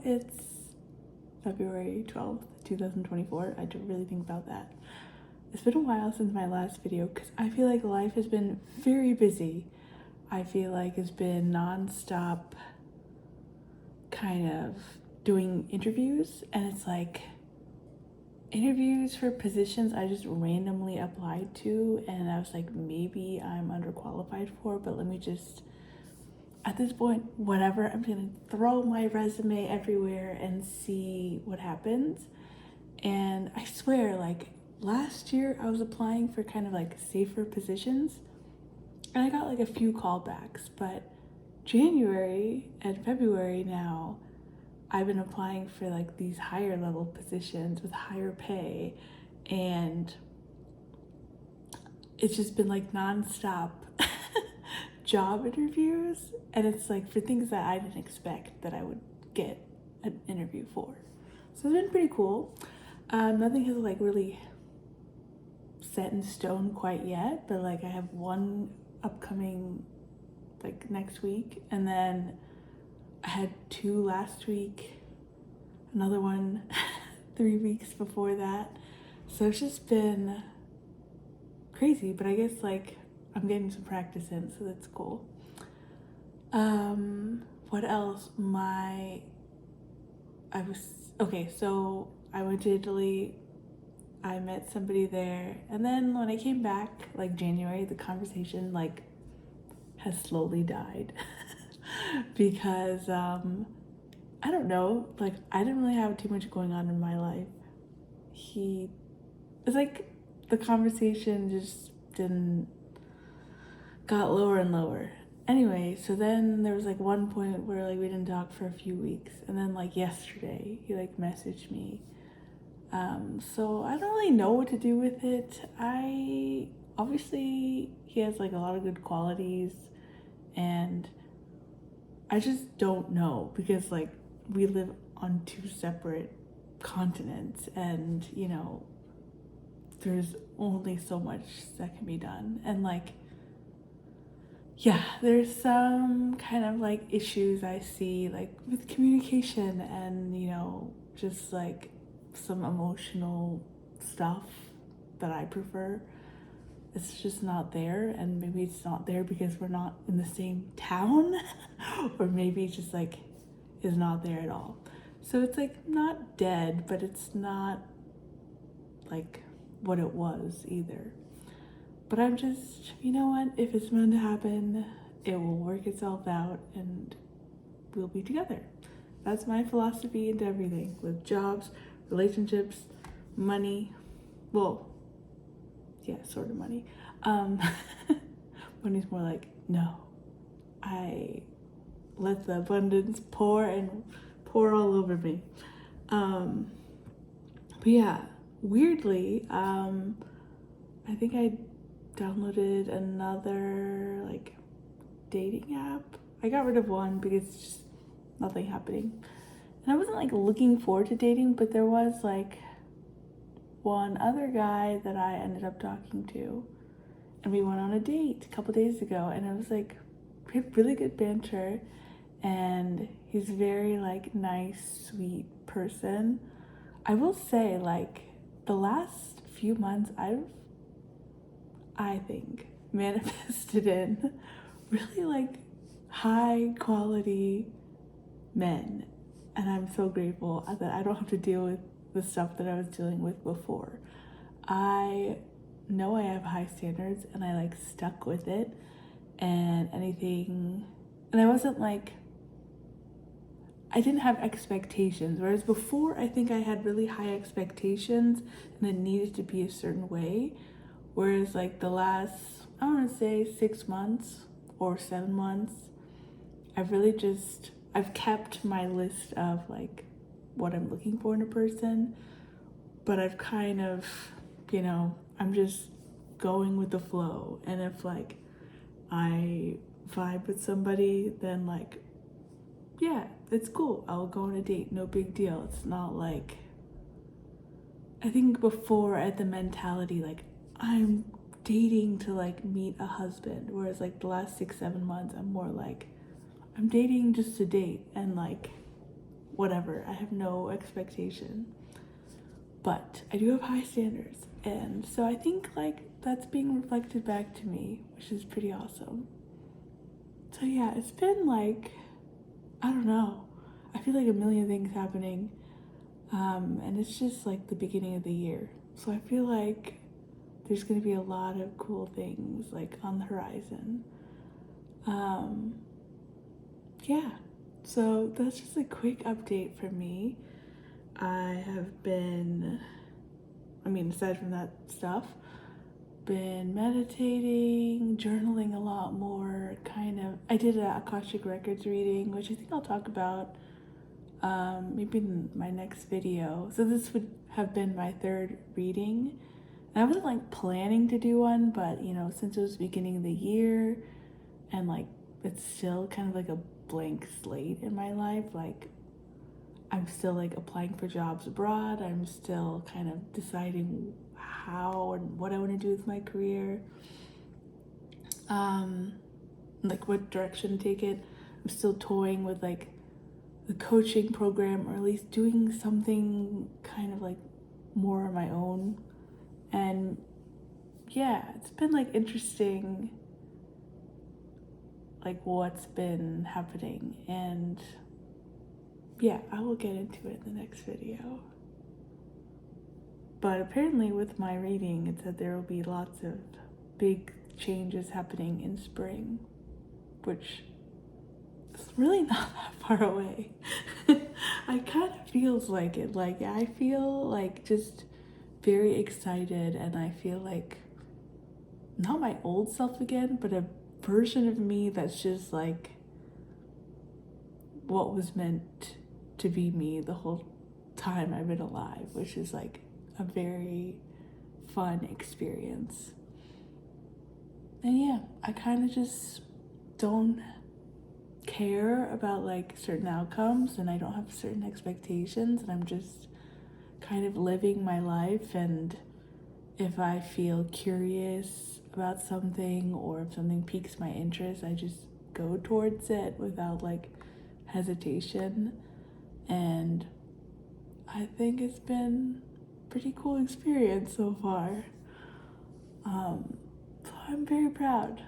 it's February 12th, 2024. I don't really think about that. It's been a while since my last video because I feel like life has been very busy. I feel like it's been non-stop kind of doing interviews, and it's like interviews for positions I just randomly applied to, and I was like, maybe I'm underqualified for, but let me just, at this point, whatever, I'm gonna throw my resume everywhere and see what happens. And I swear, like last year I was applying for kind of like safer positions and I got like a few callbacks, but January and February now I've been applying for like these higher level positions with higher pay, and it's just been like nonstop job interviews, and it's like for things that I didn't expect that I would get an interview for. So it's been pretty cool. Nothing has like really set in stone quite yet, but like I have one upcoming like next week, and then I had 2 last week, another one 3 weeks before that. So it's just been crazy, but I guess like I'm getting some practice in, so that's cool. What else? So I went to Italy. I met somebody there, and then when I came back, like January, the conversation like has slowly died because I don't know, like I didn't really have too much going on in my life. It's like the conversation just didn't got lower and lower. Anyway, so then there was like one point where like we didn't talk for a few weeks, and then like yesterday he like messaged me. So I don't really know what to do with it. Obviously he has like a lot of good qualities, and I just don't know because like we live on 2 separate continents, and you know, there's only so much that can be done, and like yeah, there's some kind of like issues I see like with communication, and you know, just like some emotional stuff that I prefer. It's just not there, and maybe it's not there because we're not in the same town or maybe it just like is not there at all. So it's like not dead, but it's not like what it was either. But I'm just, you know what, if it's meant to happen, it will work itself out and we'll be together. That's my philosophy into everything, with jobs, relationships, money. Well, yeah, sort of money. Money's more like, no, I let the abundance pour all over me. But yeah, weirdly, I think I downloaded another like dating app. I got rid of one because it's just nothing happening. And I wasn't like looking forward to dating, but there was like one other guy that I ended up talking to, and we went on a date a couple days ago, and it was like we had really good banter, and he's very like nice, sweet person. I will say like the last few months I think manifested in really like high quality men, and I'm so grateful that I don't have to deal with the stuff that I was dealing with before. I know I have high standards, and I like stuck with it, and I wasn't like, I didn't have expectations, whereas before I think I had really high expectations and it needed to be a certain way, whereas like the last, I want to say 6 months or 7 months, I've kept my list of like what I'm looking for in a person, but I've kind of, you know, I'm just going with the flow, and if like I vibe with somebody, then like, yeah, it's cool, I'll go on a date, no big deal. It's not like, I think before I had the mentality like I'm dating to like meet a husband, whereas like the last 6-7 months I'm more like I'm dating just to date, and like whatever. I have no expectation. But I do have high standards. And so I think like that's being reflected back to me, which is pretty awesome. So yeah, it's been like, I don't know. I feel like a million things happening. And it's just like the beginning of the year. So I feel like there's gonna be a lot of cool things like on the horizon. Yeah, so that's just a quick update for me. I have been, aside from that stuff, been meditating, journaling a lot more, I did a Akashic Records reading, which I think I'll talk about maybe in my next video. So this would have been my third reading. And I wasn't like planning to do one, but since it was the beginning of the year and like it's still kind of like a blank slate in my life, like I'm still like applying for jobs abroad. I'm still kind of deciding how and what I want to do with my career. Like what direction to take it. I'm still toying with like the coaching program, or at least doing something kind of like more on my own. And yeah, it's been like interesting, like what's been happening. And yeah, I will get into it in the next video. But apparently with my reading, it said there will be lots of big changes happening in spring, which is really not that far away. I kind of feels like it. Like I feel like just very excited, and I feel like not my old self again, but a version of me that's just like what was meant to be me the whole time I've been alive, which is like a very fun experience. And yeah, I kind of just don't care about like certain outcomes, and I don't have certain expectations, and I'm just kind of living my life. And if I feel curious about something, or if something piques my interest, I just go towards it without like hesitation. And I think it's been a pretty cool experience so far. So I'm very proud.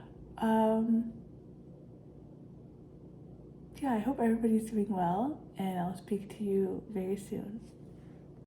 Yeah, I hope everybody's doing well, and I'll speak to you very soon.